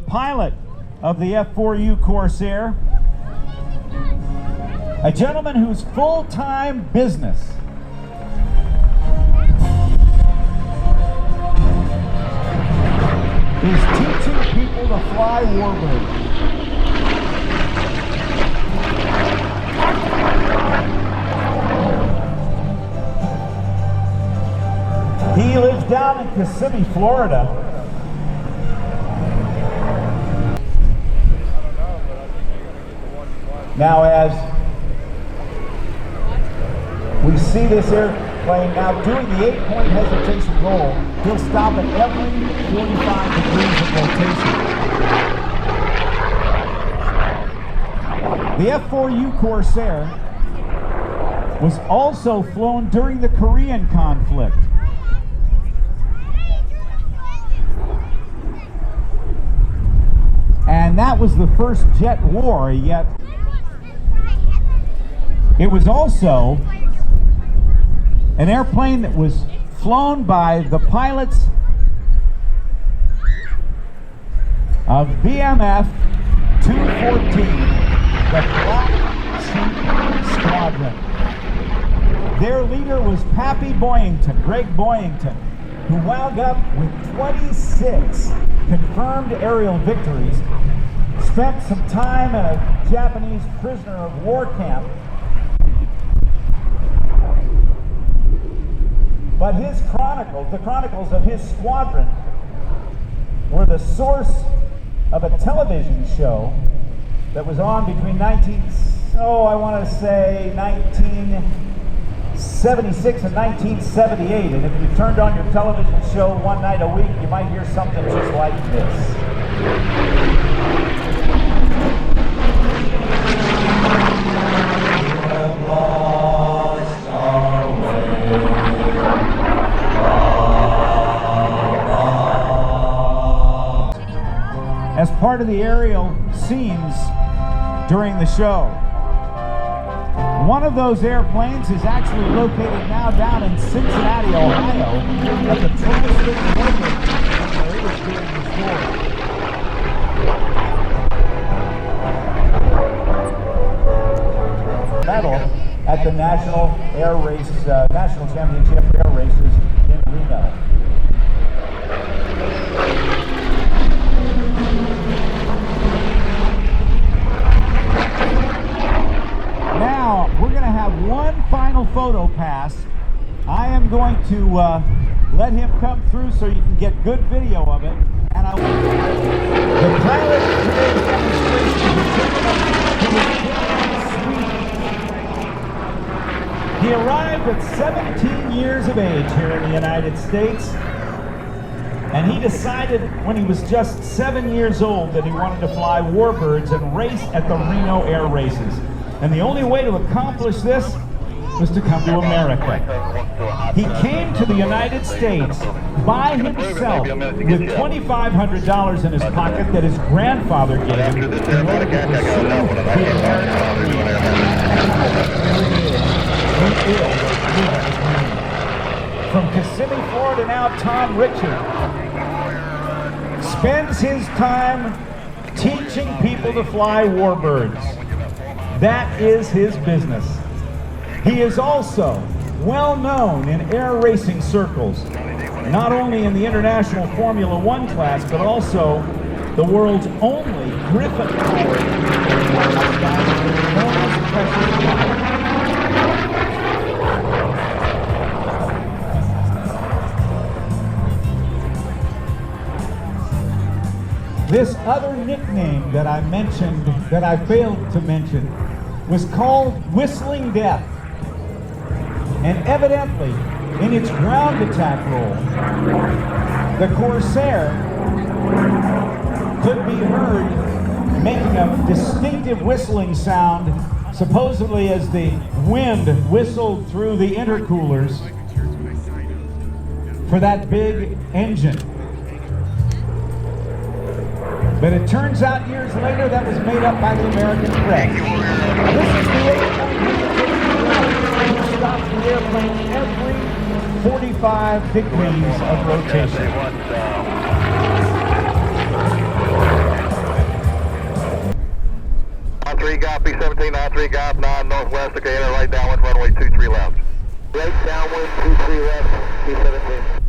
pilot of the F4U Corsair, a gentleman whose full-time business is teaching people to fly warbirds. He lives down in Kissimmee, Florida. Now, as we see this airplane now doing the 8-point hesitation roll, he'll stop at every 45 degrees of rotation. The F4U Corsair was also flown during the Korean conflict. And that was the first jet war, yet it was also an airplane that was flown by the pilots of VMF 214, the Black Sheep Squadron. Their leader was Pappy Boyington, Greg Boyington, who wound up with 26 confirmed aerial victories, spent some time in a Japanese prisoner of war camp. But his chronicles, the chronicles of his squadron, were the source of a television show that was on between 1976 and 1978. And if you turned on your television show one night a week, you might hear something just like this. As part of the aerial scenes during the show. One of those airplanes is actually located now down in Cincinnati, Ohio, at the Tri-State Railroad where it was being restored. Medal at the National Championship Air Races in Reno. We're going to have one final photo pass. I am going to let him come through so you can get good video of it. And the pilot of today's demonstration is a gentleman who was born in Sweden. He arrived at 17 years of age here in the United States, and he decided when he was just 7 years old that he wanted to fly warbirds and race at the Reno Air Races. And the only way to accomplish this was to come to America. He came to the United States by himself with $2,500 in his pocket that his grandfather gave him in order to pursue the American dream. From Kissimmee, Florida now, Thom Richard spends his time teaching people to fly warbirds. That is his business. He is also well known in air racing circles, not only in the international Formula One class, but also the world's only Griffin-powered enormous pressure flight. This other nickname that I mentioned, that I failed to mention, was called Whistling Death. And evidently, in its ground attack role, the Corsair could be heard making a distinctive whistling sound, supposedly as the wind whistled through the intercoolers for that big engine. But it turns out years later that was made up by the American press. This is the airplane. It stops the airplane every 45 degrees of rotation. 93, copy, 1793, golf 9 northwest, okay, enter right downwind, runway 23 left. Right downwind, 23 left, P17.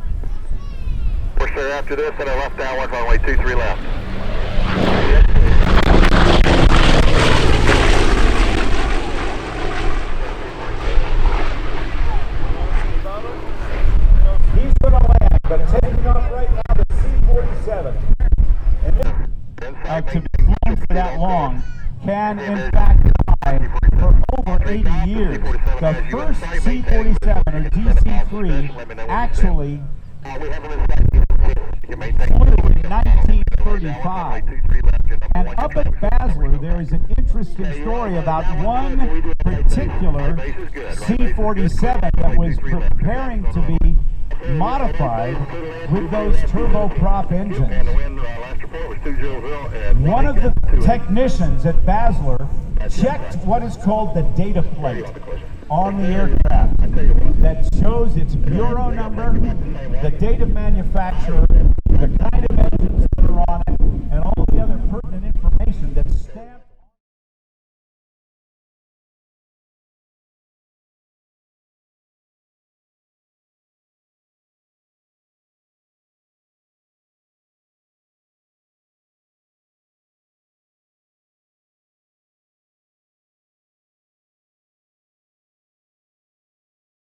Corsair after this, enter left downwind, runway 23 left. He's going to land, but taking off right now the C-47. And this, to be flown for that long can in fact fly for over 80 years. The first C-47 or DC-3 actually flew in 1935. And up at Basler, there is an interesting story about one particular C-47 that was preparing to be modified with those turboprop engines. One of the technicians at Basler checked what is called the data plate on the aircraft that shows its bureau number, the date of manufacture, the kind of engine